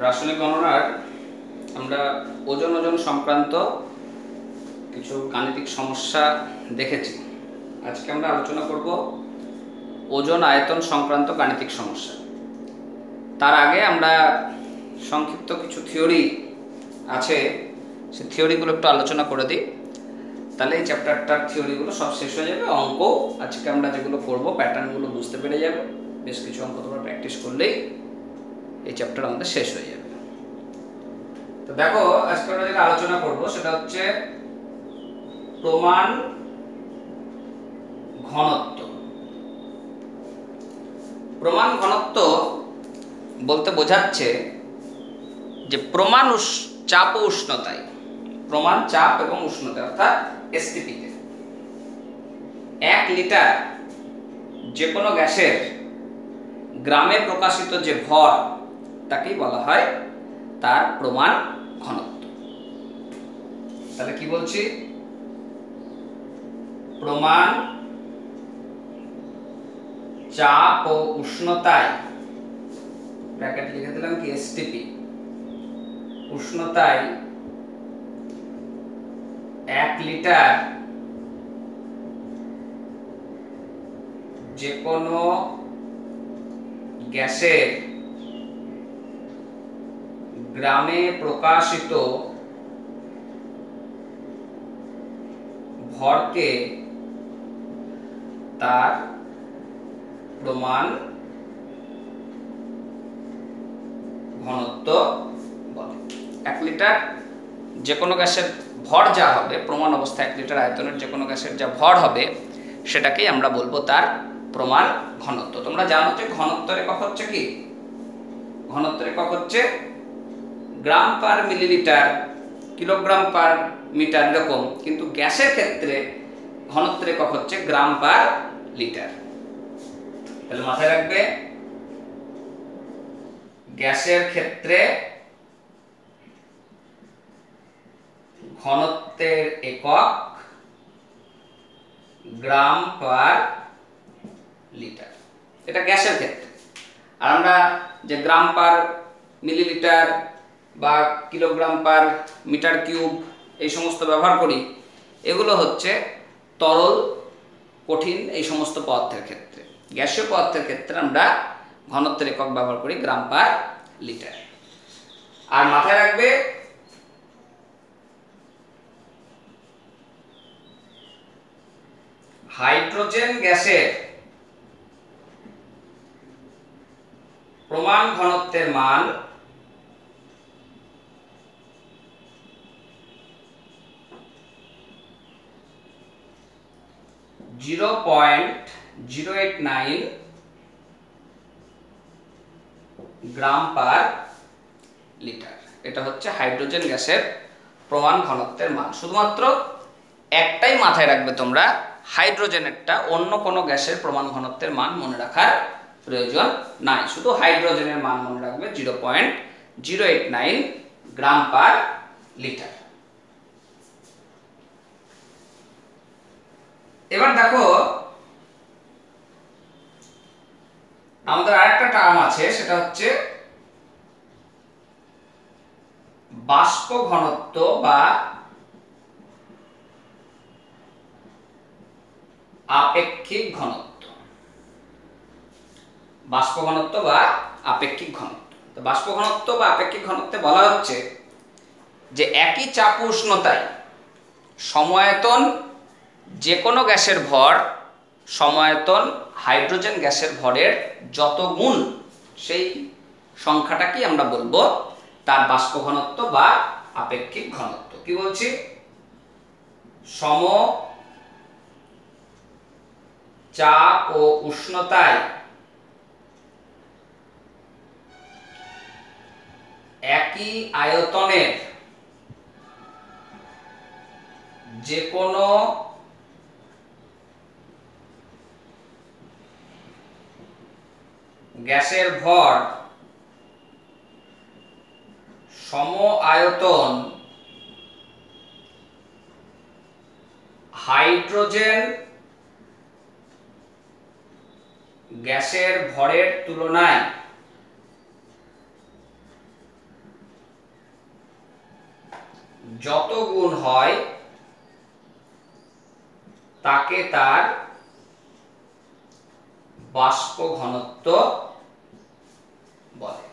রাসায়নিক গণনার আমরা ওজন সংক্রান্ত কিছু গাণিতিক সমস্যা দেখেছি। আজকে আমরা আলোচনা করব ওজন আয়তন সংক্রান্ত গাণিতিক সমস্যা। তার আগে আমরা সংক্ষিপ্ত কিছু থিওরি আছে, সেই থিওরিগুলো একটু আলোচনা করে দিই, তাহলে এই চ্যাপ্টারটার থিওরিগুলো সব শেষ হয়ে যাবে। অঙ্ক আজকে আমরা যেগুলো করব প্যাটার্নগুলো বুঝতে পেরে যাবে। বেশ কিছু অঙ্ক তোমরা প্র্যাকটিস করলেই এই চ্যাপ্টার আমাদের শেষ হয়ে যাবে। তো দেখো, আজকে আমরা যেটা আলোচনা করব সেটা হচ্ছে প্রমাণ ঘনত্ব। প্রমাণ ঘনত্ব বলতে বোঝাচ্ছে যে প্রমাণ চাপ ও উষ্ণতায়, প্রমাণ চাপ এবং উষ্ণতা অর্থাৎ এসটিপিতে 1 লিটার যে কোনো গ্যাসের গ্রামে প্রকাশিত যে ভর তাকেই বলা হয় তার প্রমাণ ঘনত্ব। তাহলে কি বলছি? প্রমাণ চাপ ও উষ্ণতায়, ব্র্যাকেটে লিখে দিলাম কি এসটিপি, উষ্ণতায় 1 লিটার যে কোনো গ্যাসের গ্রামে প্রকাশিত ভরকে তার প্রমাণ ঘনত্ব বলে। 1 লিটার যে কোনো গ্যাসের ভর যা হবে, প্রমাণ অবস্থায় 1 লিটার আয়তনের যে কোনো গ্যাসের যা ভর হবে সেটাকেই আমরা বলবো তার প্রমাণ ঘনত্ব। তোমরা জানো যে ঘনত্বের একক হচ্ছে কি? ঘনত্বের একক হচ্ছে gram per millilitre, kilogram per metre এরকম, কিন্তু গ্যাসের ক্ষেত্রে ঘনত্বের একক হচ্ছে গ্রাম পার লিটার। তাহলে মাথায় রাখবে, গ্যাসের ক্ষেত্রে ঘনত্বের একক গ্রাম পার লিটার, এটা গ্যাসের ক্ষেত্রে। আর আমরা যে গ্রাম পার মিলিলিটার বা কিলোগ্রাম পার মিটার কিউব এই সমস্ত ব্যবহার করি, এগুলো হচ্ছে তরল, কঠিন এই সমস্ত পদার্থের ক্ষেত্রে। গ্যাসীয় পদার্থের ক্ষেত্রে আমরা ঘনত্বের একক ব্যবহার করি গ্রাম পার লিটার। আর মাথায় রাখবে, হাইড্রোজেন গ্যাসের প্রমাণ ঘনত্বের মান (0.089 গ্রাম পার লিটার। এটা হচ্ছে হাইড্রোজেন গ্যাসের প্রমাণ ঘনত্বের মান। শুধুমাত্র একটাই মাথায় রাখবে তোমরা, হাইড্রোজেনেরটা, অন্য কোনো গ্যাসের প্রমাণ ঘনত্বের মান মনে রাখার প্রয়োজন নাই। শুধু হাইড্রোজেনের মান মনে রাখবে 0.089 গ্রাম পার লিটার। এবার দেখো, আমাদের আরেকটা টার্ম আছে, সেটা হচ্ছে বাষ্প ঘনত্ব বা আপেক্ষিক ঘনত্ব। বাষ্প ঘনত্ব বা আপেক্ষিক ঘনত্ব। তো বাষ্প ঘনত্ব বা আপেক্ষিক ঘনত্বে বলা হচ্ছে যে একই চাপ উষ্ণতায় সমায়তন যে কোনো গ্যাসের ভর সমায়তন হাইড্রোজেন গ্যাসের ভরের যত গুণ, সেই সংখ্যাটাকেই আমরা বলবো তার বাষ্প ঘনত্ব বা আপেক্ষিক ঘনত্ব। কি বলছি? সম চাপ ও উষ্ণতায় একই আয়তনের যে কোনো গ্যাসের ভর সম আয়তন হাইড্রোজেন গ্যাসের ভরের তুলনায় যত গুণ হয় তাকে তার বাষ্প ঘনত্ব বলে।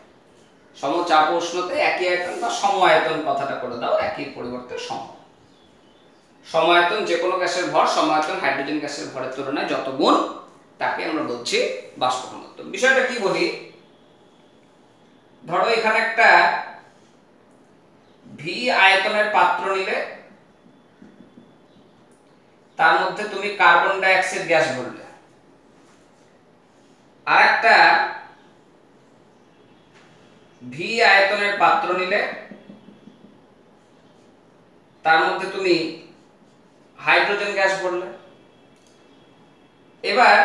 সমচাপ উষ্ণতায় একই আয়তন বা সম আয়তন কথাটা করে দাও, একই পরিবর্তে সম। সমায়তন যে কোনো গ্যাসের ভর, সমায়তন হাইড্রোজেন গ্যাসের ভরের তুলনায় যত গুণ তাকে আমরা বলছি বাষ্প ঘনত্ব। বিষয়টা কি বলি, ধরো এখানে একটা ভি আয়তনের পাত্র নিলে, তার মধ্যে তুমি কার্বন ডাই অক্সাইড গ্যাস ভরলে, আর একটা ভি আয়তনের পাত্র নিলে, তার মধ্যে তুমি হাইড্রোজেন গ্যাস ভরলে। এবার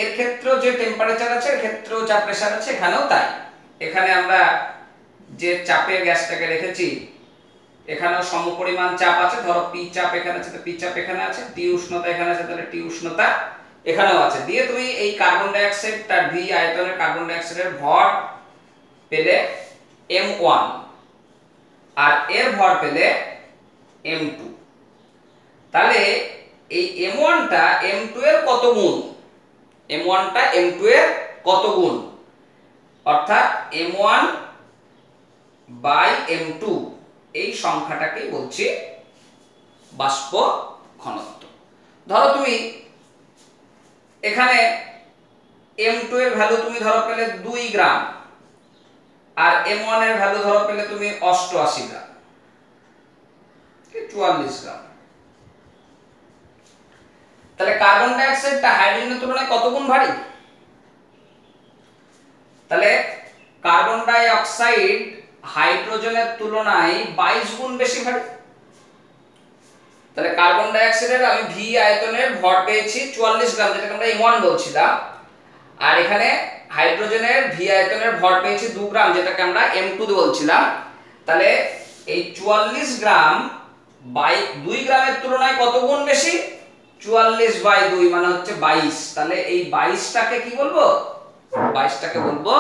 এর ক্ষেত্রেও যে টেম্পারেচার আছে, এর ক্ষেত্রেও যা প্রেসার আছে, এখানেও তাই। এখানে আমরা যে চাপের গ্যাসটাকে রেখেছি, এখানেও সমপরিমাণ চাপ আছে। ধরো পি চাপ এখানে আছে, তো পি চাপ এখানে আছে, টি উষ্ণতা এখানে আছে, তাহলে টি উষ্ণতা এখানেও আছে। দিয়ে তুমি এই কার্বন ডাই অক্সাইড, তার ভি আয়তনের কার্বন ডাই অক্সাইডের ভর পেলে m1, আর এর ভর পেলে m2। তাহলে এই m1টা m2 এর কত গুণ, m1টা m2 এর কত গুণ, অর্থাৎ m1 বাই m2, এই সংখ্যাটাকেই বলছি বাষ্প ঘনত্ব। ধরো তুমি এখানে m2 এর ভ্যালু তুমি ধরো পেলে 2 গ্রাম, আর m1 এর ভ্যালু ধরো পেলে তুমি 88 গ্রাম, 44 গ্রাম। তাহলে কার্বন ডাই অক্সাইডটা হাইড্রোজেনের তুলনায় কত গুণ ভারী? তাহলে কার্বন ডাই অক্সাইড হাইড্রোজেনের তুলনায় 22 গুণ বেশি ভারী। তাহলে কার্বন ডাই অক্সাইডের আমি ভি আয়তনের ভর পেয়েছি 44 গ্রাম, যেটাকে আমরা m1 বলছিলাম, আর এখানে হাইড্রোজেনের ভি আয়তনের ভর পেয়েছি 2 গ্রাম, যেটাকে আমরা m2 বলছিলাম। তাহলে এই 44 গ্রাম বাই 2 গ্রামের তুলনায় কত গুণ বেশি? 44 বাই 2 মানে হচ্ছে 22। তাহলে এই 22টাকে কি বলবো? 22টাকে বলবো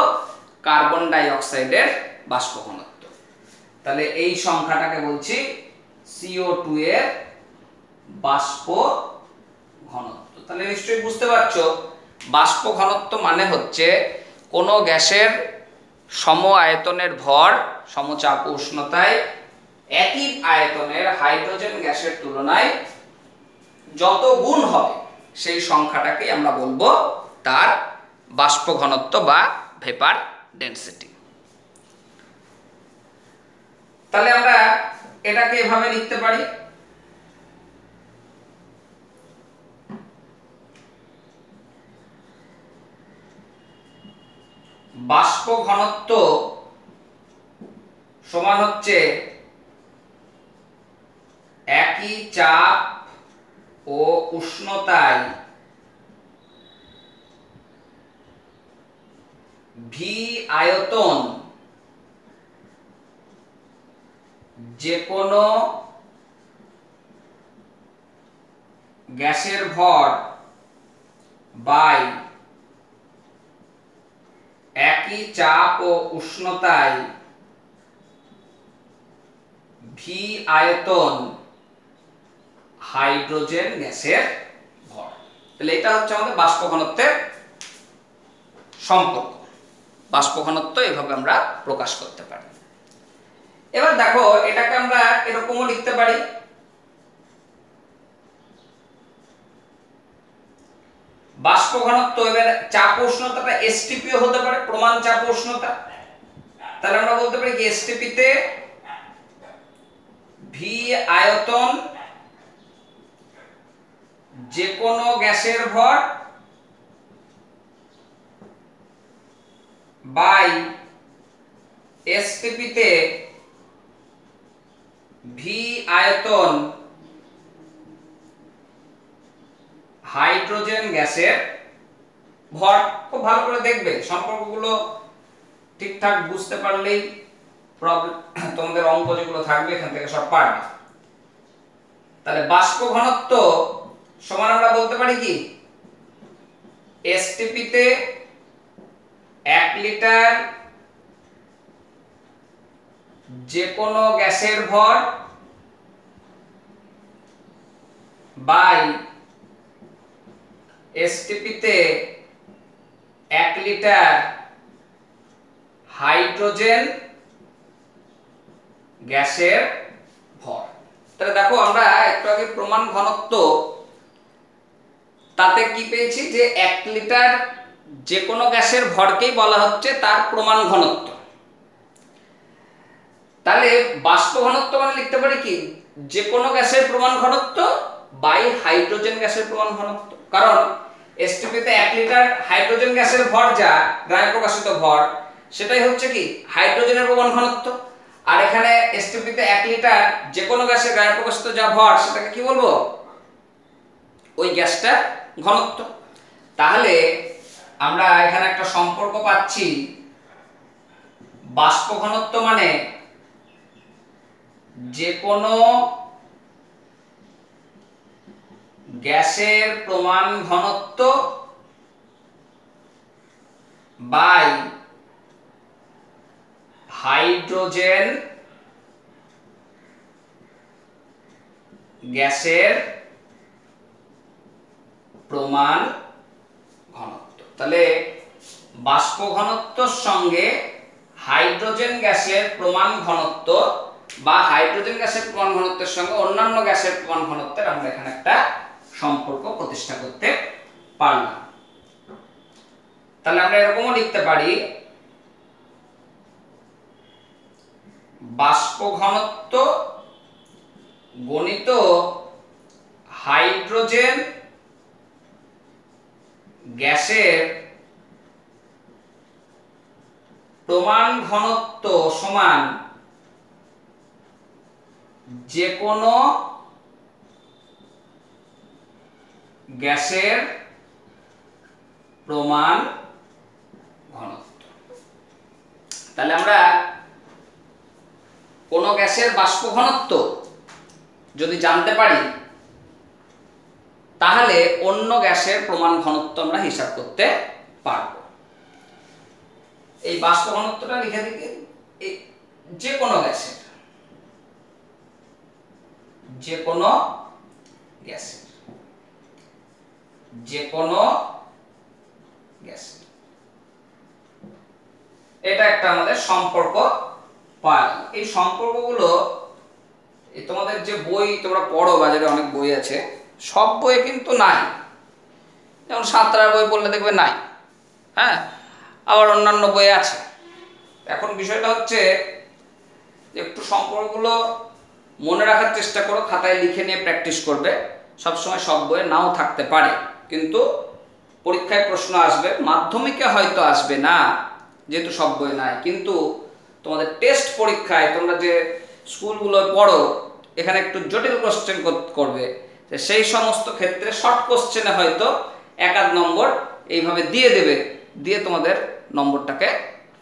কার্বন ডাই অক্সাইডের বাষ্প ঘনত্ব। তাহলে এই সংখ্যাটাকে বলছি CO2 এর বাষ্প ঘনত্ব। তাহলে নিশ্চয়ই বুঝতে পারছো, বাষ্প ঘনত্ব মানে হচ্ছে কোনো গ্যাসের সম আয়তনের ভর সমচাপ উষ্ণতায় একই আয়তনের হাইড্রোজেন গ্যাসের তুলনায় যত গুণ হবে, সেই সংখ্যাটাকে আমরা বলবো তার বাষ্প ঘনত্ব বা ভেপার ডেনসিটি। তাহলে আমরা এটাকে এভাবে লিখতে পারি, বাষ্প ঘনত্ব সমান হচ্ছে একই চাপ ও উষ্ণতায় ভি আয়তন যে কোনো গ্যাসের ভর বাই একই চাপ ও উষ্ণতায় ভি আয়তন হাইড্রোজেন গ্যাসের ভর। তাহলে এটা হচ্ছে আমাদের বাষ্প ঘনত্বের সম্পর্ক। বাষ্প ঘনত্ব এভাবে আমরা প্রকাশ করতে পারি। এবার দেখো, এটাকে আমরা এরকমও লিখতে পারি, বাষ্প ঘনত্ব, এবার চাপ উষ্ণতাটা এসটিপি হতে পারে, প্রমাণ চাপ উষ্ণতা। তাহলে আমরা বলতে পারি কি এসটিপি তে ভি আয়তন যে কোনো গ্যাসের ভর বাই এসটিপি তে ভি আয়তন হাইড্রোজেন গ্যাসের ভর। খুব ভালো করে দেখবে, সম্পর্কগুলো ঠিকঠাক বুঝতে পারলেই প্রবলেম, তোমাদের অঙ্ক যেগুলো থাকবে এখান থেকে সব পারবে। তাহলে বাষ্প ঘনত্ব সমান আমরা বলতে পারি কি এসটিপি তে 1 লিটার যে কোনো গ্যাসের ভর বাই এসটিপিতে 1 লিটার হাইড্রোজেন গ্যাসের ভর। তাহলে দেখো আমরা একটু আগে প্রমাণ ঘনত্ব তাতে কি পেয়েছি যে 1 লিটার যে কোনো গ্যাসের ভরকেই বলা হচ্ছে তার প্রমাণ ঘনত্ব। তাহলে বাষ্প ঘনত্ব মানে লিখতে পারি কি যে কোনো গ্যাসের প্রমাণ ঘনত্ব বাই হাইড্রোজেন গ্যাসের প্রমাণ ঘনত্ব। কারণ এসটিপিতে 1 লিটার হাইড্রোজেন গ্যাসের ভর যা গ্রাহ্য প্রকাশিত ভর সেটাই হচ্ছে কি হাইড্রোজেনের প্রমাণ ঘনত্ব। আর এখানে এসটিপিতে 1 লিটার যে কোনো গ্যাসের গ্রাহ্য প্রকাশিত যা ভর সেটাকে কি বলবো ওই গ্যাসটার ঘনত্ব। তাহলে আমরা এখানে একটা সম্পর্ক পাচ্ছি বাষ্প ঘনত্ব মানে যে কোনো গ্যাসের প্রমাণ ঘনত্ব বাই হাইড্রোজেন গ্যাসের প্রমাণ ঘনত্ব। তাহলে বাষ্প ঘনত্বর সঙ্গে হাইড্রোজেন গ্যাসের প্রমাণ ঘনত্ব বা হাইড্রোজেন গ্যাসের প্রমাণ ঘনত্বের সঙ্গে অন্যান্য গ্যাসের প্রমাণ ঘনত্বের আমরা এখানে একটা সম্পর্ক প্রতিষ্ঠা করতে পারলাম। তাহলে আমরা এরকমও লিখতে পারি বাষ্প ঘনত্ব গণিত হাইড্রোজেন গ্যাসের প্রমাণ ঘনত্ব সমান যে কোনো গ্যাসের প্রমাণ ঘনত্ব। তাহলে আমরা কোনো গ্যাসের বাষ্প ঘনত্ব যদি জানতে পারি তাহলে অন্য গ্যাসের প্রমাণ ঘনত্ব আমরা হিসাব করতে পারব। এই বাষ্প ঘনত্বটা লিখে দিকে যে কোনো গ্যাসের এটা একটা আমাদের সম্পর্ক পাই। এই সম্পর্কগুলো তোমাদের যে বই তোমরা পড়ো বাজারে অনেক বই আছে সব বইয়ে কিন্তু নাই। যেমন সাঁতরার বই পড়লে দেখবে নাই, হ্যাঁ, আবার অন্যান্য বই আছে। এখন বিষয়টা হচ্ছে একটু সম্পর্কগুলো মনে রাখার চেষ্টা করো, খাতায় লিখে নিয়ে প্র্যাকটিস করবে। সবসময় সব বইয়ে নাও থাকতে পারে, কিন্তু পরীক্ষায় প্রশ্ন আসবে, মাধ্যমিকে হয়তো আসবে না যেহেতু সব বই নাই, কিন্তু তোমাদের টেস্ট পরীক্ষায় তোমরা যে স্কুলগুলো পড়ো এখানে একটু জটিল কোশ্চেন করবে, সেই সমস্ত ক্ষেত্রে শর্ট কোশ্চেনে হয়তো 1-2 নম্বর এইভাবে দিয়ে দেবে, দিয়ে তোমাদের নম্বরটাকে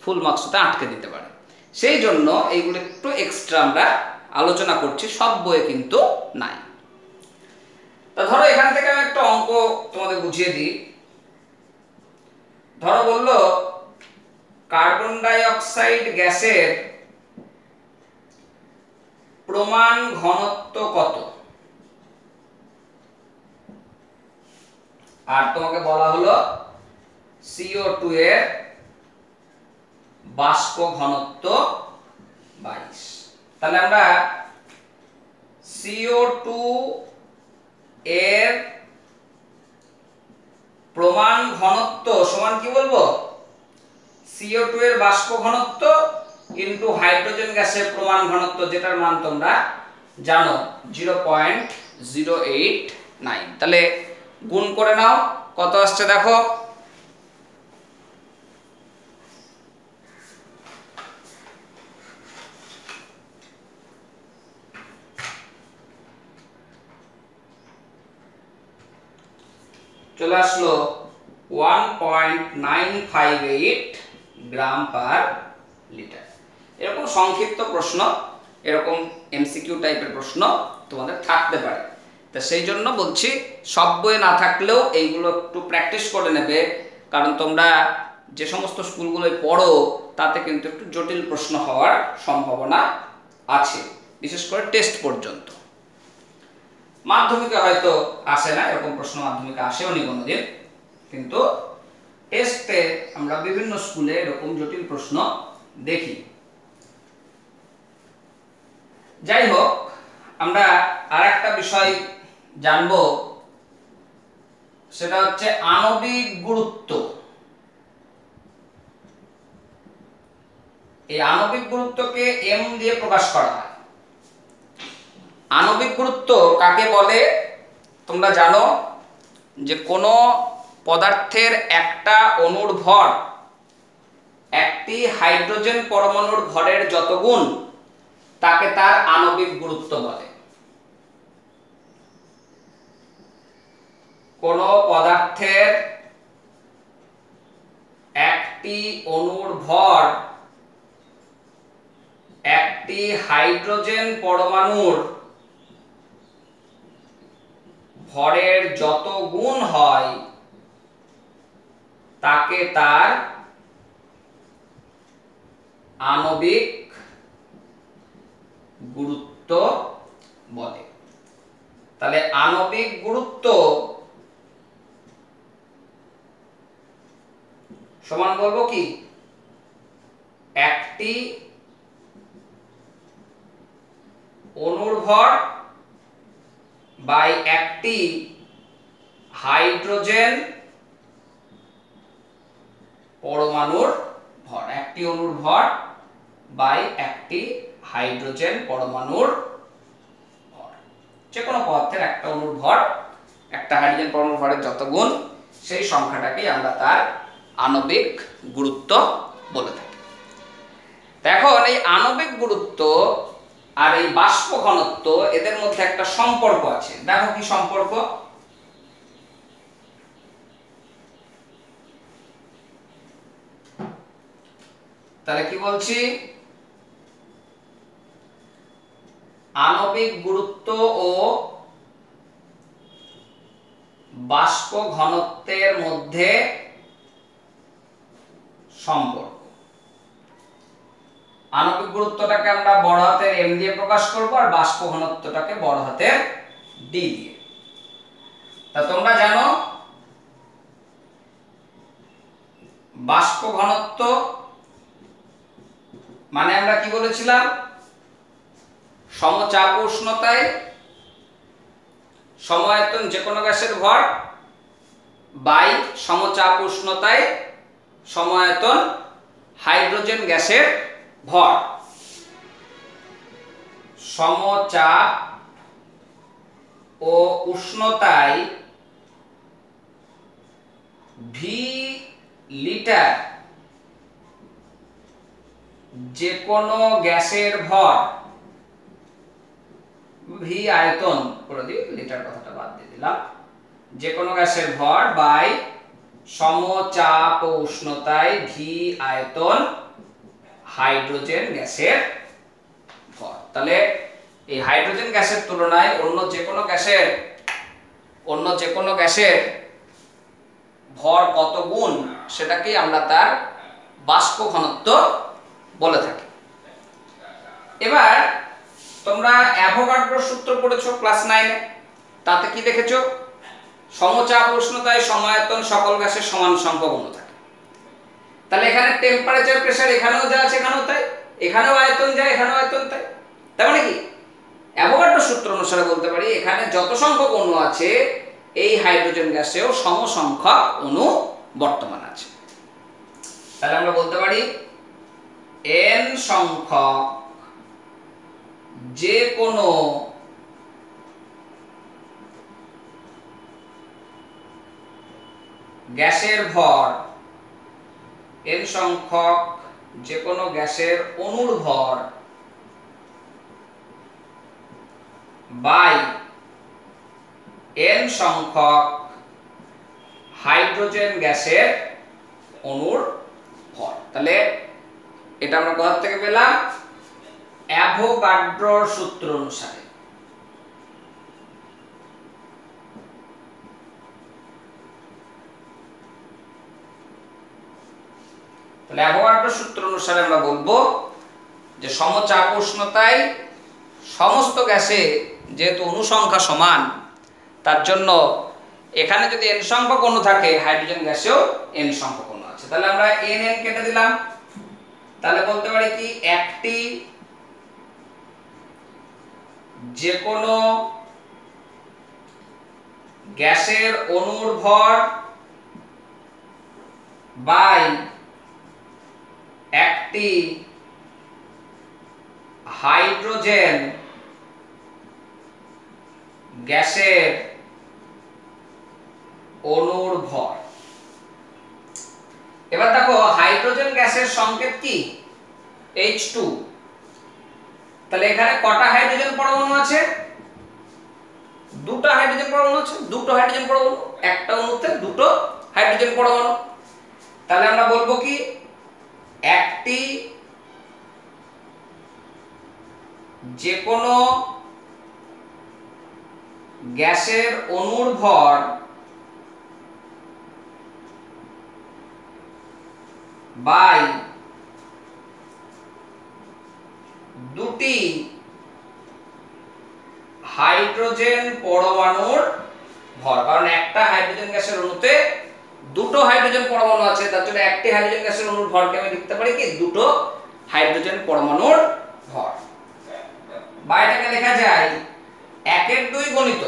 ফুল মার্কসতে আটকে দিতে পারে। সেই জন্য এইগুলো একটু এক্সট্রা আমরা আলোচনা করছি, সব বইয়ে কিন্তু নাই। তা ধরো এখান থেকে আমি একটা অঙ্ক তোমাদের বুঝিয়ে দিই। ধরো বললো কার্বন ডাই অক্সাইড গ্যাসের প্রমাণ ঘনত্ব কত, আর তোমাকে বলা হলো CO2 এর বাষ্প ঘনত্ব 22। তাহলে আমরা CO2 এর প্রমাণ ঘনত্ব সমান কি বলবো CO2 এর বাষ্প ঘনত্ব ইনটু হাইড্রোজেন গ্যাসের প্রমাণ ঘনত্ব, যেটার মান তোমরা জানো 0.089। তাহলে গুণ করে নাও, কত আসছে দেখো। চলে আসলো 1.958 গ্রাম পার লিটার। এরকম সংক্ষিপ্ত প্রশ্ন, এরকম এমসিকিউ টাইপের প্রশ্ন তোমাদের থাকতে পারে। তা সেই জন্য বলছি সব বইয়ে না থাকলেও এইগুলো একটু প্র্যাকটিস করে নেবে, কারণ তোমরা যে সমস্ত স্কুলগুলোয় পড়ো তাতে কিন্তু একটু জটিল প্রশ্ন হওয়ার সম্ভাবনা আছে, বিশেষ করে টেস্ট পর্যন্ত। মাধ্যমিকে হয়তো আসে না, এরকম প্রশ্ন মাধ্যমিকে আসেও নি কোনোদিন, কিন্তু টেস্টে আমরা বিভিন্ন স্কুলে এরকম জটিল প্রশ্ন দেখি। যাই হোক, আমরা আর একটা বিষয় জানবো, সেটা হচ্ছে আণবিক গুরুত্ব। এই আণবিক গুরুত্বকে এম দিয়ে প্রকাশ করা হয়। আণবিক গুরুত্ব কাকে বলে তোমরা জানো, যে কোনো পদার্থের একটা অণুর ভর একটি হাইড্রোজেন পরমাণুর ভরের যত গুণ তাকে তার আণবিক গুরুত্ব বলে। কোনো পদার্থের একটি অণুর ভর একটি হাইড্রোজেন পরমাণুর ভরের যত গুণ হয় তাকে তার আণবিক গুরুত্ব বলে। তাহলে আণবিক গুরুত্ব সমান বলবো কি, একটি অণুর ভর বাই একটি হাইড্রোজেন পরমাণুর ভর, একটি অণুর ভর বাই একটি হাইড্রোজেন পরমাণুর ভর। যে কোনো পদার্থের একটা অণুর ভর একটা হাইড্রোজেন পরমাণুর ভরের যত গুণ, সেই সংখ্যাটাকেই আমরা তার আণবিক গুরুত্ব বলে থাকি। এখন এই আণবিক গুরুত্ব আর এই বাষ্প ঘনত্ব, এদের মধ্যে একটা সম্পর্ক আছে। দেখো কি সম্পর্ক। তাহলে কি বলছি, আণবিক গুরুত্ব ও বাষ্প ঘনত্বের মধ্যে সম্পর্ক। আণবিক গুরুত্বটাকে আমরা বড় হাতের এম দিয়ে প্রকাশ করব, আর বাষ্প ঘনত্বটাকে বড় হাতের ডি দিয়ে। তা তোমরা জানো বাষ্প ঘনত্ব মানে আমরা কি বলেছিলাম, সমচাপ উষ্ণতায় সমায়তন যে কোনো গ্যাসের ভর বাই সমচাপ উষ্ণতায় সমায়তন হাইড্রোজেন গ্যাসের ভর। সমচাপ ও উষ্ণতায় ভি লিটার যে কোনো গ্যাসের ভর, ভি আয়তন করে দিই, লিটার কথাটা বাদ দিয়ে দিলাম, যে কোনো গ্যাসের ভর বাই সমচাপ ও উষ্ণতায় ভি আয়তন হাইড্রোজেন গ্যাসের ভর। তাহলে এই হাইড্রোজেন গ্যাসের তুলনায় অন্য যে কোনো গ্যাসের ভর কত গুণ, সেটাকেই আমরা তার বাষ্প ঘনত্ব বলে থাকি। এবার তোমরা অ্যাভোগাড্রোর সূত্র পড়েছো ক্লাস 9-এ, তাতে কি দেখেছো, সমচাপ উষ্ণতায় সমায়তন সকল গ্যাসের সমান সংখ্যক অণু থাকে। তাহলে এখানে টেম্পারেচার প্রেসার এখানেও যা আছে এখানেও তাই, এখানেও আয়তন যা এখানেও আয়তন তাই। তার মানে কি, অ্যাভোগাড্রোর সূত্র অনুসারে বলতে পারি এখানে যত সংখ্যক অণু আছে এই হাইড্রোজেন গ্যাসেও সমসংখ্যক অণু বর্তমান আছে। তাহলে আমরা বলতে পারি n সংখ্যক যে কোনো গ্যাসের ভর, n সংখ্যক যে কোনো গ্যাসের অণুর ভর বাই n সংখ্যক হাইড্রোজেন গ্যাসের অণুর ভর। তাহলে এটা আমরা কোথা থেকে পেলাম, অ্যাভোগাড্রোর সূত্র অনুসারে। তাহলে অ্যাভোগাড্রোর সূত্র অনুসারে আমরা বলবো যে সমচাপ উষ্ণতায় সমস্ত গ্যাসে যেহেতু অনুসংখ্যা সমান, তার জন্য এখানে যদি n সংখ্যক অণু থাকে, হাইড্রোজেন গ্যাসেও n সংখ্যক অণু আছে। তাহলে আমরা n n কেটে দিলাম। তাহলে বলতে পারি কি, একটি যে কোনো গ্যাসের অণুর ভর বাই একটি হাইড্রোজেন গ্যাসের অণুর ভর। এবার দেখো হাইড্রোজেন গ্যাসের সংকেত কি, H2। তাহলে এখানে কটা হাইড্রোজেন পরমাণু আছে, দুটো হাইড্রোজেন পরমাণু আছে, দুটো হাইড্রোজেন পরমাণু, একটা অণুতে দুটো হাইড্রোজেন পরমাণু। তাহলে আমরা বলবো কি, একটি যে কোনো গ্যাসের অণুর ভর বাই দুটি হাইড্রোজেন পরমাণুর ভর। কারণ একটা হাইড্রোজেন গ্যাসের অণুতে দুটো হাইড্রোজেন পরমাণু আছে, তার জন্য একটি হাইড্রোজেন গ্যাসের অণুর ভরকে আমি লিখতে পারি কি, দুটো হাইড্রোজেন পরমাণুর ভর। বা এটাকে লেখা যায় 1/2 গণিত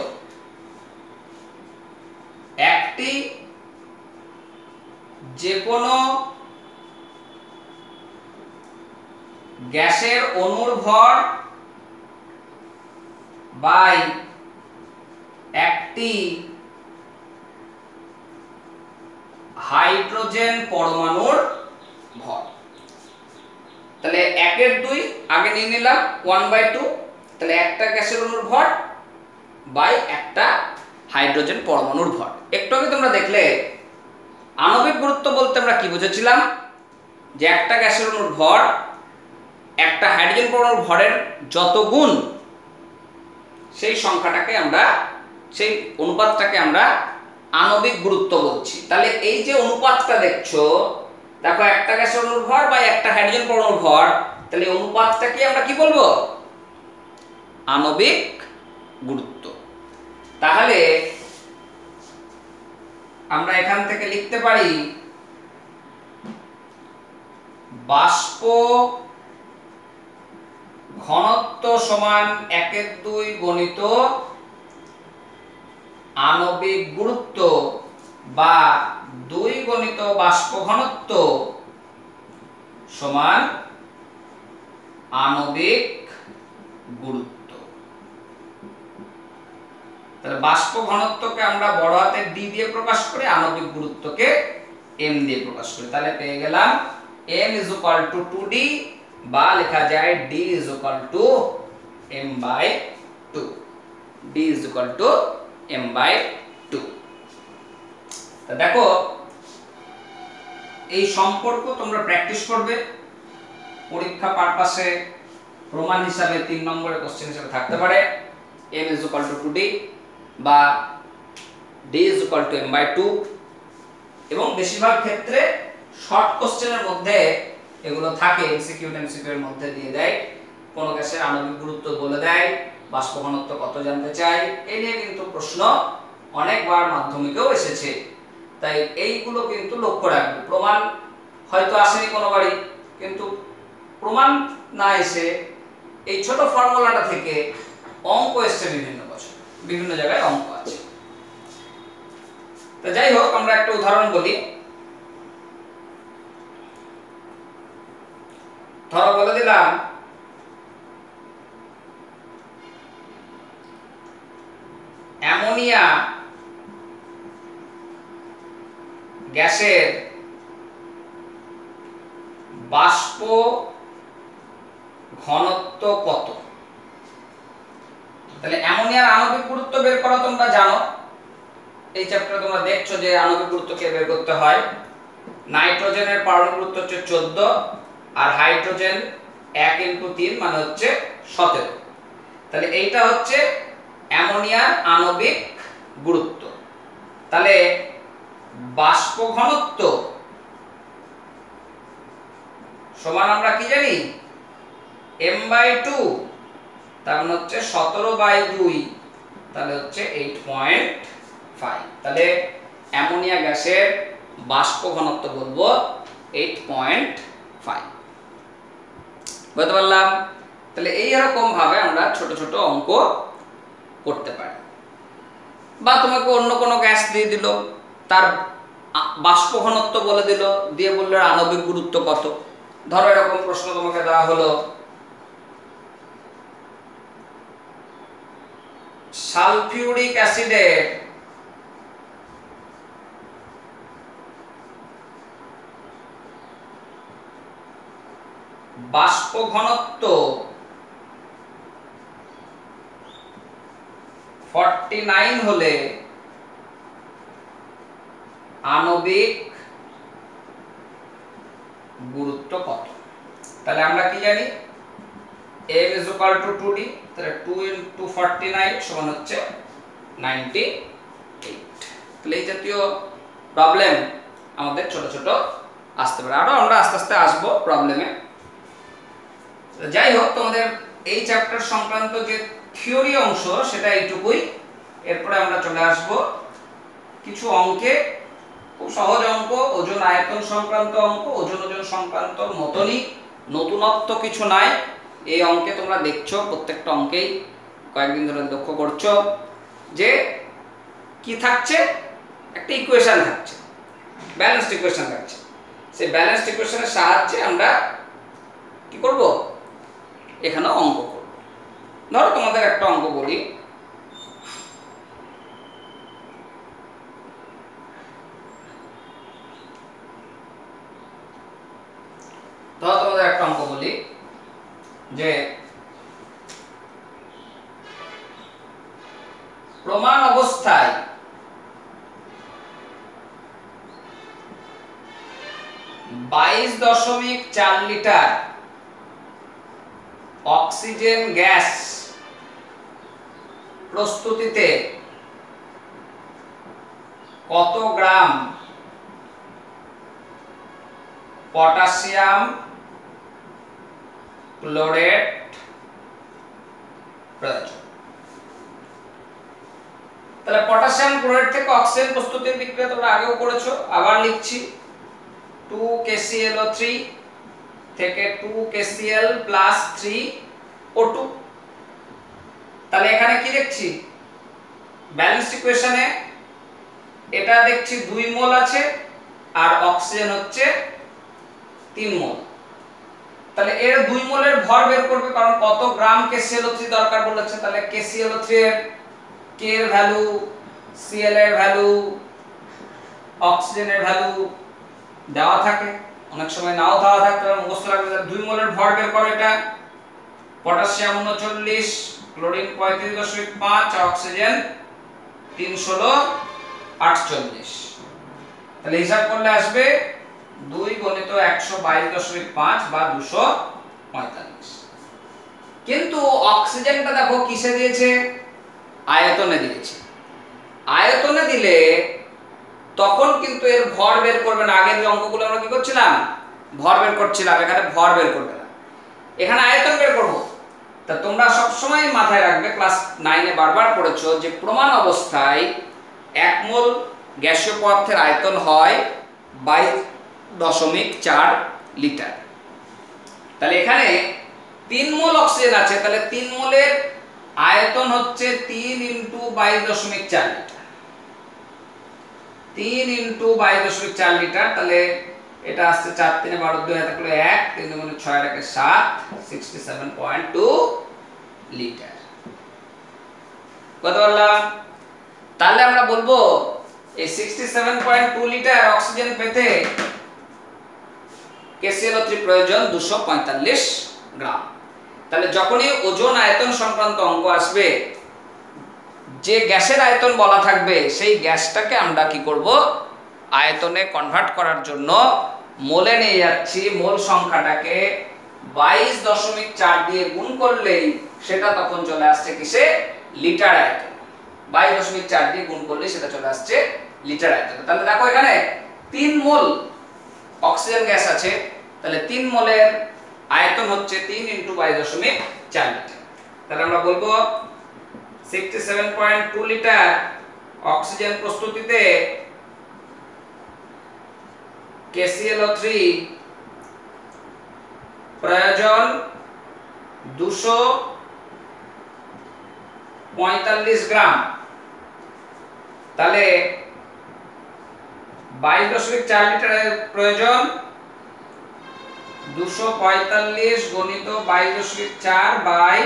একটি যে কোনো গ্যাসের অণুর ভর বাই একটি হাইড্রোজেন পরমাণুর ভর। তাহলে 1/2 আগে নিয়ে নিলাম 1/2। তাহলে একটা গ্যাসের অণুর ভর বাই একটা হাইড্রোজেন পরমাণুর ভর। একটু আগে তোমরা দেখলে আণবিক গুরুত্ব বলতে আমরা কি বুঝেছিলাম, যে একটা গ্যাসের অণুর ভর একটা হাইড্রোজেন পরমাণুর ভরের যত গুণ, সেই সংখ্যাটাকে আমরা, সেই অনুপাতটাকে আমরা আণবিক গুরুত্ব বলছি। তাহলে এই যে অনুপাতটা দেখছো, দেখো একটা গ্যাসের অণুর ভর বা একটা হাইড্রোজেন পরমাণুর ভর, তাহলে অনুপাতটাকে আমরা কি বলবো, আণবিক গুরুত্ব। তাহলে আমরা এখান থেকে লিখতে পারি বাষ্প ঘনত্ব সমান 1/2 গণিত আণবিক গুরুত্ব, বা 2 গণিত বাষ্প ঘনত্ব সমান আণবিক গুরুত্ব। তাহলে বাষ্প ঘনত্বকে আমরা বড় হাতের D দিয়ে প্রকাশ করি, আণবিক গুরুত্বকে M দিয়ে প্রকাশ করি। তাহলে পেয়ে গেলাম M = 2D, বা লেখা যায় D = M/2। D = M/2। তা দেখো এই সম্পর্ক তোমরা প্র্যাকটিস করবে, পরীক্ষা পারপাসে প্রমাণ হিসাবে 3 নম্বরের কোশ্চেন হিসাবে থাকতে পারে। M = 2D বা D = M/2। এবং বেশিরভাগ ক্ষেত্রে শর্ট কোশ্চেনের মধ্যে এগুলো থাকে, এমসিকিউ এর মধ্যে দিয়ে দেয়, কোন গ্যাসের আণবিক গুরুত্ব বলে দেয়, বাষ্প ঘনত্ব কত জানতে চাই। এই নিয়ে কিন্তু প্রশ্ন অনেকবার মাধ্যমিকেও এসেছে, তাই এইগুলো কিন্তু লক্ষ্য রাখবে। প্রমাণ হয়তো আসেনি কোনোবারই, কিন্তু প্রমাণ না এসে এই ছোট ফর্মুলাটা থেকে অঙ্ক এসছে বিভিন্ন বছর, বিভিন্ন জায়গায় অঙ্ক আছে। তো যাই হোক, আমরা একটা উদাহরণ বলি। ধরো বলে দিলাম অ্যামোনিয়া গ্যাসের বাষ্প ঘনত্ব কত। তাহলে অ্যামোনিয়ার আণবিক গুরুত্ব বের করা তোমরা জানো, এই চ্যাপ্টারে তোমরা দেখছো যে আণবিক গুরুত্ব কে বের করতে হয়। নাইট্রোজেনের পারমাণবিক গুরুত্ব হচ্ছে 14, আর হাইড্রোজেন 1 × 3 মানে হচ্ছে 17। তাহলে এইটা হচ্ছে অ্যামোনিয়ার আণবিক গুরুত্ব। তাহলে বাষ্প ঘনত্ব সমান আমরা কি জানি, M/2 তার মানে হচ্ছে 17/2, তাহলে হচ্ছে 8.5। তাহলে অ্যামোনিয়া গ্যাসের বাষ্প ঘনত্ব বলবো 8.5। বুঝতে পারলাম? তাহলে এইরকম ভাবে আমরা ছোট ছোট অঙ্ক করতে পারি। বা তোমাকে অন্য কোনো গ্যাস দিয়ে দিল, তার বাষ্প ঘনত্ব বলে দিল, দিয়ে বললো আণবিক গুরুত্ব কত। ধরো এরকম প্রশ্ন তোমাকে দেওয়া হলো, সালফিউরিক অ্যাসিডের বাষ্প ঘনত্ব 49 হলে আণবিক গুরুত্ব কত? তাহলে আমরা কি জানি, m is equal to 2d, তাহলে 2 into 49 সমান হচ্ছে 98। তাহলে এই জাতীয় প্রবলেম আমাদের ছোট ছোট আসতে পারে, আরো আমরা আস্তে আস্তে আসবো প্রবলেমে। যাই হোক, তোমাদের এই চ্যাপ্টার সংক্রান্ত যে থিওরি অংশ সেটা এইটুকুই। এরপরে আমরা চলে আসব কিছু অঙ্কে, খুব সহজ অঙ্ক, ওজন আয়তন সংক্রান্ত অঙ্ক। ওজন সংক্রান্ত মতনই, নতুনত্ব কিছু নাই এই অঙ্কে। তোমরা দেখছো প্রত্যেকটা অঙ্কেই কয়েকদিন ধরে লক্ষ্য করছো যে কি থাকছে, একটা ইকুয়েশন থাকছে, ব্যালেন্সড ইকুয়েশন থাকছে। সেই ব্যালেন্সড ইকুয়েশনের সাহায্যে আমরা কি করব, এখানে অঙ্ক করব। ধরো তোমাদের একটা অঙ্ক বলি, যে প্রমাণ অবস্থায় (22.4 লিটার অক্সিজেন গ্যাস প্রস্তুতিতে কত গ্রাম পটাশিয়াম ক্লোরেট প্রয়োজন? তাহলে পটাশিয়াম ক্লোরেট থেকে অক্সিজেন প্রস্তুতির বিক্রিয়া তোমরা আগেও করেছো, আবার লিখছি। 2KClO3 থেকে 2KCl প্লাস 3O2। তাহলে এখানে কি দেখছি, ব্যালেন্সড ইকুয়েশনে এটা দেখছি 2 মোল আছে আর অক্সিজেন হচ্ছে 3 মোল। তাহলে এর 2 মোলের ভর বের করবে, কারণ কত গ্রাম KClO3 দরকার বলেছে। তাহলে KClO3 এর K এর ভ্যালু, Cl এর ভ্যালু, অক্সিজেনের ভ্যালু দেওয়া থাকে, অনেক সময় নাও দেওয়া থাকতে পারে, মুখস্থ রাখবে। 2 মোলের ভর বের করো। এটা পটাশিয়াম 39, ক্লোরিন 35.5 আর অক্সিজেন 316.48। তাহলে হিসাব করলে আসবে 2 গুণিত 122.5 বা 245। কিন্তু অক্সিজেনটা দেখো কিসে দিয়েছে, আয়তনে দিয়েছে। আয়তনে দিলে তখন কিন্তু এর ভর বের করবে না। আগের যে অঙ্কগুলো আমরা কি করছিলাম, ভর বের করছিলাম, এখানে ভর বের করবে না, এখানে আয়তন বের করব। তা তোমরা সব সময় মাথায় রাখবে, ক্লাস 9 এ বারবার পড়েছো যে প্রমাণ অবস্থায় 1 মোল গ্যাসীয় পদার্থের আয়তন হয় 22.4 লিটার। তাহলে এখানে 3 মোল অক্সিজেন আছে, তাহলে 3 মোলের আয়তন হচ্ছে 3 × 22.4 লিটার। 3 × 22.4 লিটার। তাহলে এটা আসছে 4 × 3 = 12, 2 থাকলো 1, 3 × 6 = 7, 67.2 লিটার। কত বললাম? তাহলে আমরা বলবো এই 67.2 লিটার অক্সিজেন পেতে KClO3 প্রয়োজন 245 গ্রাম। তাহলে যখনই ওজন আয়তন সংক্রান্ত অঙ্ক আসবে, যে গ্যাসের আয়তন বলা থাকবে সেই গ্যাসটাকে আমরা কি করব, আয়তনে কনভার্ট করার জন্য মোলে নিয়ে যাচ্ছি। মোল সংখ্যাটাকে 22.4 দিয়ে গুণ করলেই সেটা তখন চলে আসছে কিসে, লিটার আয়তন। 22.4 দিয়ে গুণ করলে সেটা চলে আসছে লিটার আয়তন। তাহলে দেখো এখানে 3 মোল অক্সিজেন গ্যাস আছে, তাহলে 3 মোলের আয়তন হচ্ছে 3 × 22.4 লিটার। তাহলে আমরা বলবো 67.2 লিটার অক্সিজেন প্রস্তুতিতে KClO3 প্রয়োজন 245 গ্রাম। তাহলে 22.4 লিটারের প্রয়োজন 245 গুণিত 22.4 বাই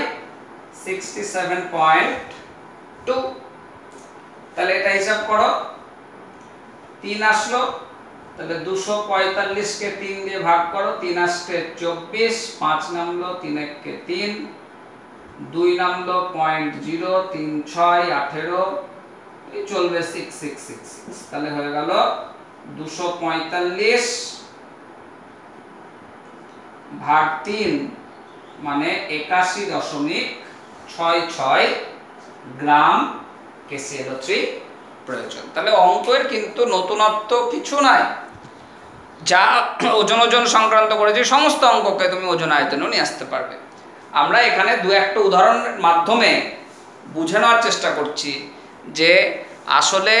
67.2। তাহলে এটা হিসাব করো, 3 আসলো। তাহলে 245 কে 3 দিয়ে ভাগ করো, 3 আসছে 24, 5 নামলো 3 কে 3, 2 নামলো 0.0, 3 6 18, এই চলবে 6666। তাহলে হয়ে গেল 245 ভাগ 3 মানে 81.66 গ্রাম KClO3 প্রয়োজন। তাহলে অঙ্কের কিন্তু নতুনত্ব কিছু নাই, যা ওজন সংক্রান্ত করেছে সমস্ত অঙ্ককে তুমি ওজন আয়তনেও নিয়ে আসতে পারবে। আমরা এখানে দু একটা উদাহরণের মাধ্যমে বুঝে নেওয়ার চেষ্টা করছি যে আসলে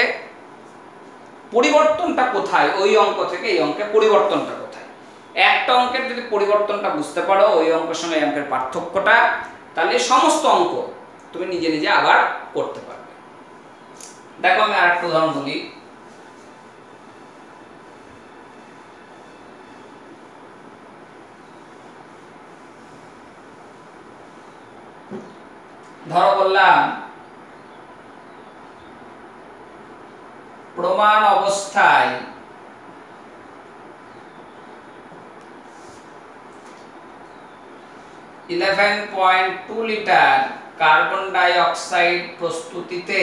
পরিবর্তনটা কোথায়, ওই অঙ্ক থেকে এই অঙ্কে পরিবর্তনটা কোথায়। একটা অঙ্কের যদি পরিবর্তনটা বুঝতে পারো, ওই অঙ্কের সঙ্গে এই অঙ্কের পার্থক্যটা, তাহলে সমস্ত অঙ্ক তুমি নিজে নিজে আবার করতে পারবে। দেখো আমি আরেকটা উদাহরণ বলি। ধরো বললাম প্রমাণ অবস্থায় (11.2 লিটার কার্বন ডাই অক্সাইড প্রস্তুতিতে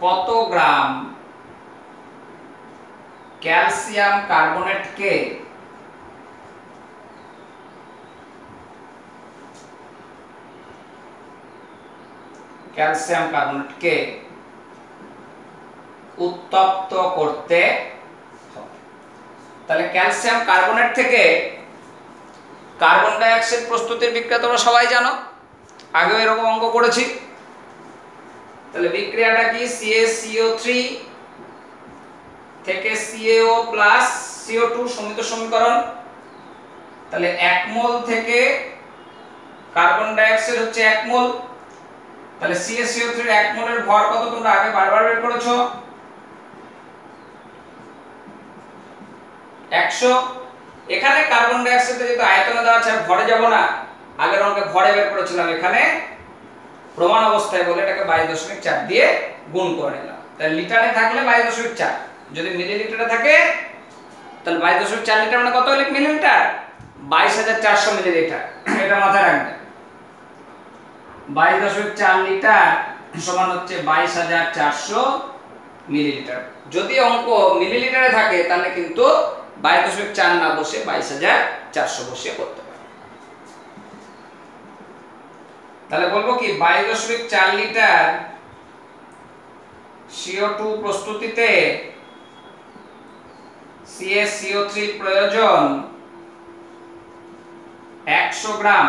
কত গ্রাম ক্যালসিয়াম কার্বনেটকে উত্তপ্ত করতে হবে। তাহলে ক্যালসিয়াম কার্বনেট থেকে কার্বন ডাই অক্সাইড প্রস্তুতির বিক্রিয়া তোমরা সবাই জানো, আগেও এরকম অঙ্ক করেছি। তাহলে বিক্রিয়াটা কি? CaCO3 থেকে CaO প্লাস CO2 সমিত সমীকরণ। তাহলে 1 মোল থেকে কার্বন ডাই অক্সাইড হচ্ছে 1 মোল। তাহলে CaCO3 এর 1 মোলের ভর কত তোমরা আগে বারবার বের করেছো? 100। এখানে কার্বন ডাই অক্সাইডে যেহেতু আয়তনে দেওয়া আছে, ভরে যাব না, আগের অঙ্কে ভরে বের করেছিলাম, এখানে প্রমাণ অবস্থায় বলে এটাকে 22.4 দিয়ে গুণ করে নিলাম। তাহলে লিটারে থাকলে 22.4, যদি মিলিলিটারে থাকে তাহলে 22.4 লিটার মানে কত মিলিলিটার? 22,400 মিলিলিটার। এটা মাথায় রাখবে, 22.4 লিটার সমান হচ্ছে 22,400 মিলিলিটার। যদি অঙ্ক মিলিলিটারে থাকে তাহলে কিন্তু 22.4 না বসে 22,400 বসে করতে পারে। তাহলে বলবো কি 22.4 লিটার CO2 প্রস্তুতিতে CaCO3 প্রয়োজন 100 গ্রাম।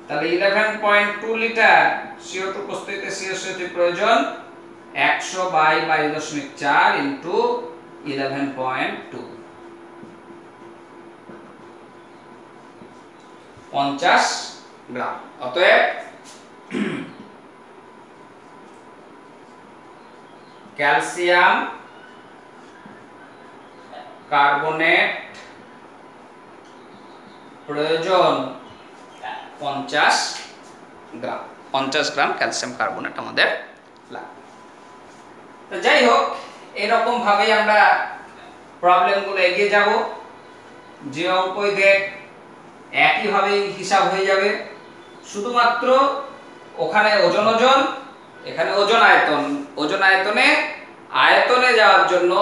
তাহলে 11.2 লিটার CO2 প্রস্তুতিতে CaCO3 প্রয়োজন 100 বাই 22.4 ইনটু 11.2, 50 গ্রাম। অতএব ক্যালসিয়াম কার্বনেট প্রয়োজন 50 গ্রাম। 50 গ্রাম ক্যালসিয়াম কার্বনেট আমাদের লাগবে। তো যাই হোক, এরকম ভাবেই আমরা প্রবলেমগুলো এগিয়ে যাব। যে অঙ্কই দেখ একইভাবেই হিসাব হয়ে যাবে, শুধুমাত্র ওখানে ওজন, এখানে ওজন আয়তনে আয়তনে যাওয়ার জন্য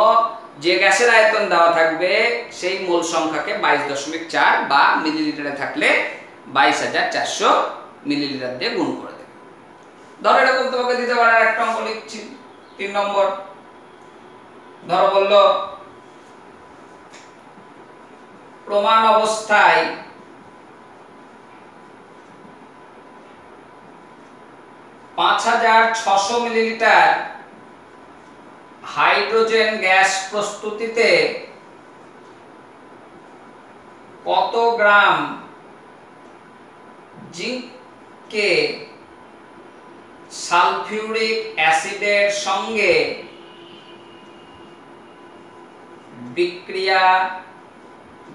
যে গ্যাসের আয়তন দেওয়া থাকবে সেই মোল সংখ্যাকে 22.4 বা মিলিলিটারে থাকলে 22,400 মিলিলিটার দিয়ে গুণ করে দেবে। ধরো এরকম তোমাকে দিতে পারে, একটা অঙ্ক লিখছি 3 নম্বর। ধরো বললো প্রমাণ অবস্থায় 5600 মিলিলিটার হাইড্রোজেন গ্যাস প্রস্তুতিতে কত গ্রাম জিঙ্ককে সালফিউরিক অ্যাসিডের সঙ্গে বিক্রিয়া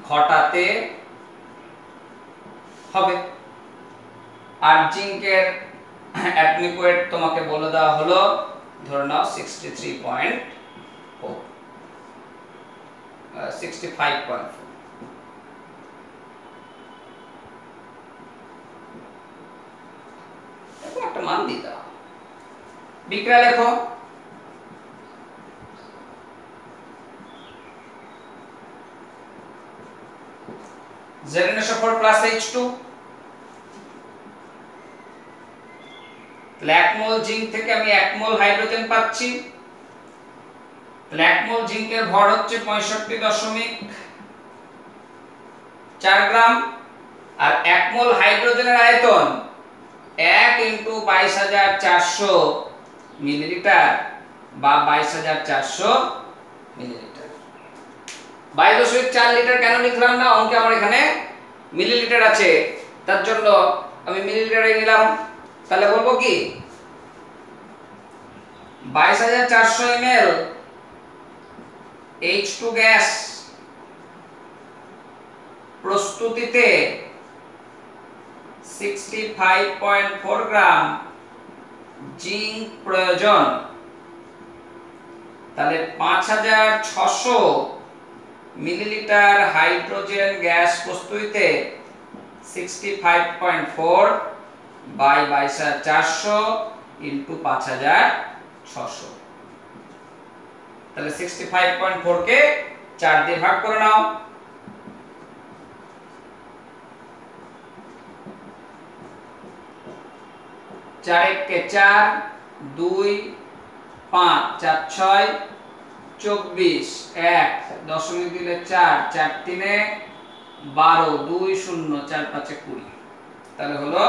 ঘটাতে হবে? আর জিঙ্কের অ্যাটমিক ওয়েট তোমাকে বলে দেওয়া হলো, ধরে নাও 65.4। একটা মান দিতে হবে। বিক্রিয়া লেখো। ZnSO4 প্লাস H2, 1 মোল জিঙ্ক থেকে আমি 1 মোল হাইড্রোজেন পাচ্ছি। 1 মোল জিঙ্কের ভর হচ্ছে 65.4 গ্রাম, আর 1 মোল হাইড্রোজেনের আয়তন 1 × 22400 মিলিলিটার বা 22400 মিলিলিটার। 22.4 লিটার কেন লিখলাম না? অঙ্কে আমার এখানে মিলিলিটার আছে, তার জন্য আমি মিলিলিটারে নিলাম। তাহলে বলবো কি 22400 ml H2 গ্যাস প্রস্তুতিতে 65.4 গ্রাম জিঙ্ক প্রয়োজন। তাহলে 5600 মিলিলিটার হাইড্রোজেন গ্যাস প্রস্তুতিতে 65.4 বাই 22400 ইনটু 5600। তাহলে 65.4 কে 4 দিয়ে ভাগ করে নাও। 4 × 4 2 5 4 6 24 1 দশমিক দিলে 4 4 3 12 2 0 4 5 20। তাহলে হলো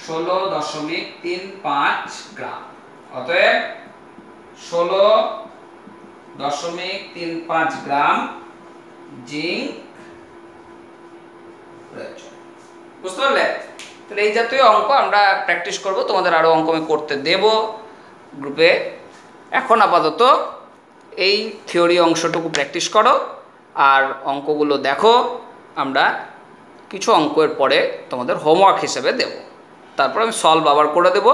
16.35 গ্রাম। অতএব 16.35 গ্রাম জিঙ্ক প্রয়োজন। বুঝতে পারলে? তাহলে এই জাতীয় অঙ্ক আমরা প্র্যাকটিস করব, তোমাদের আরও অঙ্ক আমি করতে দেব গ্রুপে। এখন আপাতত এই থিওরি অংশটুকু প্র্যাকটিস করো আর অঙ্কগুলো দেখো। আমরা কিছু অঙ্কের পরে তোমাদের হোমওয়ার্ক হিসেবে দেব, তারপর আমি সলভ আবার করে দেব।